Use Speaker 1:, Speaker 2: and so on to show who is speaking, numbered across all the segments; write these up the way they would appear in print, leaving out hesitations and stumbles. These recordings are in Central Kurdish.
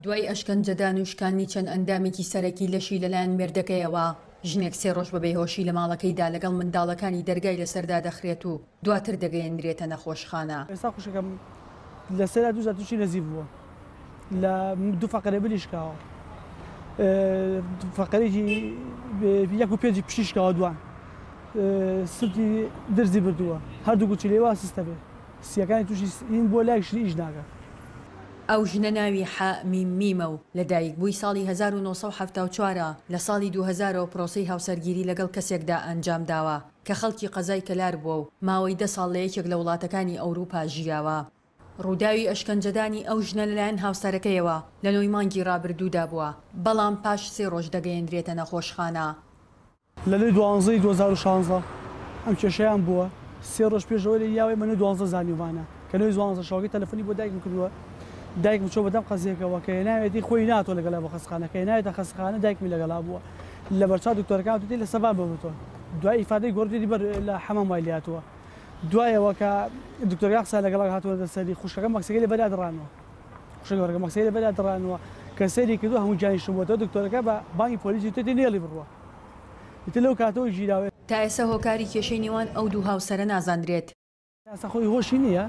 Speaker 1: دوای ئەشکەنجەدان و شکاندنی چەند ئەندامێکی سەرەکی لەشی لەلایەن مێردەکەیەوە ژنێک 3 ڕۆژ بە بێهۆشی لە ماڵەکەیدا لەگەڵ منداڵەکانی دەرگای لەسەردا دەخرێت و دواتر دەگەیەندرێتە نەخۆشخانە.
Speaker 2: ئێستا خوشەکەم لەسەرا دوو تووشی نەزیف بووە لە دوو فەقەرە بلیشکاوە فەقەرێکی 1 و 5 پشیشکاوە دوان سوتی دەرزی بردووە هەردوو گوچی لێوە سستە بێ سیەکانی تووشی این بۆ لای شری ئیش ناکە.
Speaker 1: ئەو ژنە ناوی میمە و لەدایک بووی ساڵی 1974 لە ساڵی 2000 پرۆسەی هاوسەرگیری لەگەڵ کەسێکدا ئەنجام داوە کە خەڵکی قەزای کەلار بووە و ماوەی 10 ساڵ لە یەکێک لە وڵاتەکانی ئەوروپا ژیاوە. ڕووداوی ئەشکەنجەدانی ئەو ژنە لەلایەن هاوسەرەکەیەوە لە نۆی مانگی ڕابردوودا بووە بەڵام پاش 3 ڕۆژ دەگەیەندرێتە نەخۆشخانە.
Speaker 2: لە لەی 12 2016 ئەم کێشەیان بووە 3 ڕۆژ پێشەوەی لە یاوەی منە 12 زانیوانە کە نۆی 12 شەوەکەی تەلەفۆنی بۆ دایکم کردووە دایکم چۆ بەدەم قەزیەکەوە کە هێناوێتی خۆی ناتۆ لەگەڵا بە خەسخانە کە هێناوێتە خەسخانە دایکمی لەگەڵا بووە لە بەرچاو دکتۆرەکان وتی لە سەبا ببێتەوە دوای ئیفادەی گۆڕی بەر لە حەمام وای لاتووە دوایەوە کە دکتۆریا قسە لەگەڵا هاتووە دەسەری خوشکەکە مەکسەکەی لە بەرا دڕانەوە خوشکەکە مەکسەکەی لە بەرا دڕانەوە کە سەری کردو هەموو جانیشتم بۆتەوە دکتۆرەکە بە بانگی پۆلیسی توتی نێڵی بڕوە ئیتر لەو کاتەوە ژیراوێت
Speaker 1: تا ئێستا هۆکاری کێشەی نێوان ئەو دوو هاوسەرە نازاندرێت.
Speaker 2: ئێستا خۆی هۆشی نییە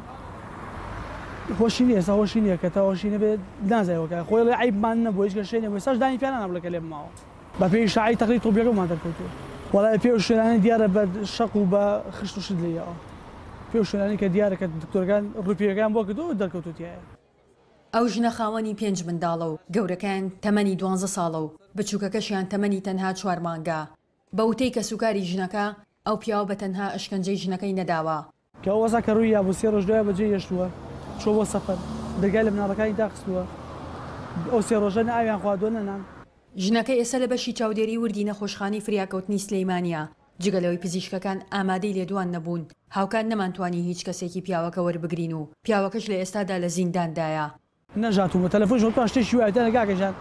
Speaker 2: هۆشی نییە ئێستا هۆشی نییە کە تا هۆشی نەبێت نازایەوە خۆی لە عیبمان نەبووە هیچ کەشەی نەبووە ئێستاش دانی پیانە نابڵەکە لێم ماوە بە پێی شاعی تەقری تۆبیەکەمان دەرکەوتووە وەڵای پێ شوێنانی دیارە بە شەق و بە خشت و شت لێیەوە پێ شوێنانی کە دیارە کە دکتۆرەکان ڕوپیەکان بۆ کردو دەرکەوتوتیایە.
Speaker 1: ئەو ژنە خاوەنی 5 منداڵە و گەورەکان تەمەنی 12 ساڵە و بچووکەکەشیان تەمەنی تەنها 4 مانگە. بە وتەی کە سوکاری ژنەکە ئەو پیاوە بە تەنها ئەشکەنجەی ژنەکەی نەداوە
Speaker 2: کە ئەوەسا کە ڕووی یا بۆ 3 ڕۆژ دوای بەجێ هێشتووە چۆ بۆ سەفەر دەرگای لە مناڵەکانی داخستووە ئەو 3 ڕۆژە ئاویان خواردووە نەنان.
Speaker 1: ژنەکە ئێستا لە بەشی چاودێری وردی نەخۆشخانەی فریاکەوتنی سلەیمانیە جگەلەوەی پزیشکەکان ئامادەی لێدوان نەبوون هاوکات نەمانتوانی هیچ کەسێکی پیاوەکە وەربگرین و پیاوەکەش لە ئێستادا لە زینداندایە.
Speaker 2: نەژاتومە تەلەفۆن ژۆڵ شتێکی وایە نەگاکەژان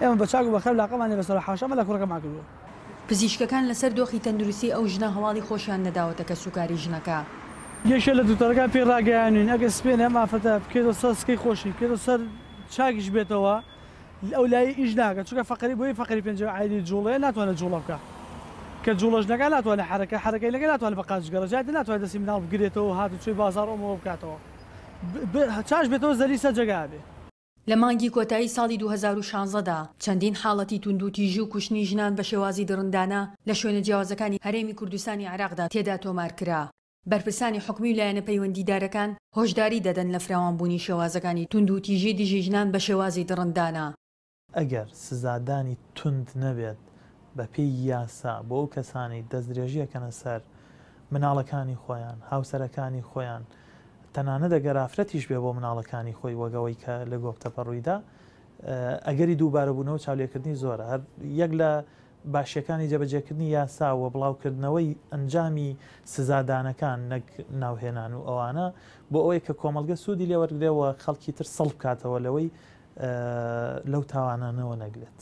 Speaker 2: ئێمە بە چاک و بەخەر لاقەمانێ بەسەر حاشەمە لە کوڕەکەمان کردووە.
Speaker 1: پزیشکەکان لەسەر دۆخی تەندروستی ئەو ژنە هەواڵی خۆشیان نەداوەتە کە سوکاری ژنەکە.
Speaker 2: یەکێ لە دکتۆرەکان پێی ڕاگەیانوین ئەگە سپێن هەم ئافرەتە بکەیتەوە سەر سکەی خۆشی بکەیتەوە سەر چاکیش بێتەوە ئەو لای ئیش ناکە چونکە فەقەری بۆی فەقەری پێنجەوە عایلی جوڵەیە ناتوانێت جوڵە بکە کە جوڵەژنەکە ناتوانێت حرەکەی لەگە ناتوانێت بە قاچگەڕە جات ناتوانێت دەستی مناڵ بگرێتەوە هات و چۆی بازاڕ ئەوەوە بکاتەوە چاش بێتەوە زەری سەر جەگا بێ.
Speaker 1: لە مانگی کۆتایی ساڵی 2016دا چەندین حاڵەتی توندوتیژی و کوشتنی ژنان بە شێوازی دڕندانە لە شوێنە جیاوازەکانی هەرێمی کوردستانی عێراقدا تێدا تۆمارکرا. بەرپرسانی حکومی و لایەنە پەیوەندیدارەکان هۆشداری دەدەن لە فراوانبوونی شێوازەکانی توندوتیژی دژی ژنان بە شێوازی دڕندانە.
Speaker 3: ئەگەر سزادانی تند نەبێت بە پێی یاسا بۆ ئەو کەسانی دەستدرێژیەکەنە سەر مناڵەکانی خۆیان هاوسەرەکانی خۆیان تەنانە دەگەر ئافرەتیش بێ بۆ مناڵەکانی خۆی وەگەوەی کە لە گۆپتەپە ڕوویدا ئەگەری دووبارە بوونەوە چاولێکردنی زۆرە هەر یەک لە باشیەکانی جەبەجێکردنی یاسا و بڵاوکردنەوەی ئەنجامی سزادانەکان نەک ناوهێنان و ئەوانە بۆ ئەوەی کە کۆمەڵگە سوودی لێوەرگرێەوە خەڵکی تر سەڵ بکاتەوە لەوەی لەو تاوانانەوە نەگرێت.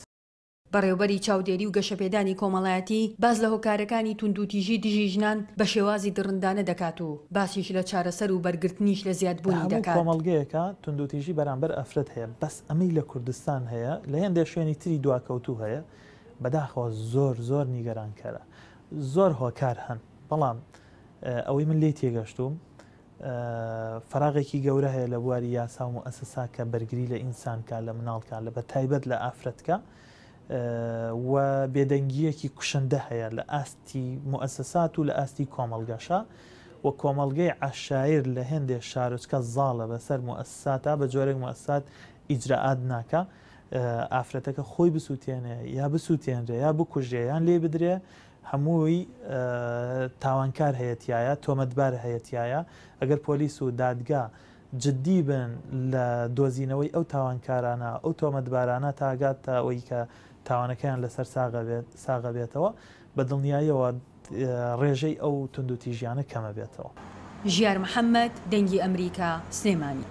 Speaker 1: بەڕێوەبەری چاودێری و گەشەپێدانی کۆمەڵایەتی باز لە هۆکارەکانی توندوتیژی دژی ژنان بە شێوازی دڕندانە دەکات و باسیش لە چارەسەر و بەرگرتنیش لە زیادبوونی دەکات.
Speaker 3: کۆمەڵگەیەکە توندوتیژی بەرامبەر ئەفرەت هەیە بەس ئەمەی لە کوردستان هەیە لە هێندێک شوێنی تری دواکەوتوو هەیە بەداخەوە زۆر نیگەرانکەرە زۆر هۆکار هەن بەڵام ئەوەی من لێ تێگەشتوم فراغێکی گەورە هەیە لە بواری یاسا و مؤسسا کە بەرگری لە ئینسانکە لە مناڵکە لە بە تایبەت لە ئافرەتکە و بێدەنگیەکی کوشندە هەیە لە ئاستی مؤسسات و لە ئاستی کۆمەڵگەشە و کۆمەڵگەی عەشایر لە هێندێک شارچکە زاڵە بەسەر مؤسساتە بە جۆرێک مؤسسات ئیجراعات ناکە ئافرەتەکە خۆی بسووتێنێ یا بسووتێنرێ یا بکوژێ یان لێ بدرێ هەمووی تاوانکار هەیەتیایە تۆمەتبار هەیەتیایە ئەگەر پۆلیس و دادگا جددی بن لە دۆزینەوەی ئەو تاوانکارانە ئەو تۆمەتبارانە تاگات تا ئەوەی کە تاوانەکەیان لەسەر ساغە بێتەوە بە دڵنیاییەوە ڕێژەی ئەو توندوتیژیانە کەمە بێتەوە.
Speaker 1: ژیار محەممەد دەنگی ئەمریکا سلێمانی.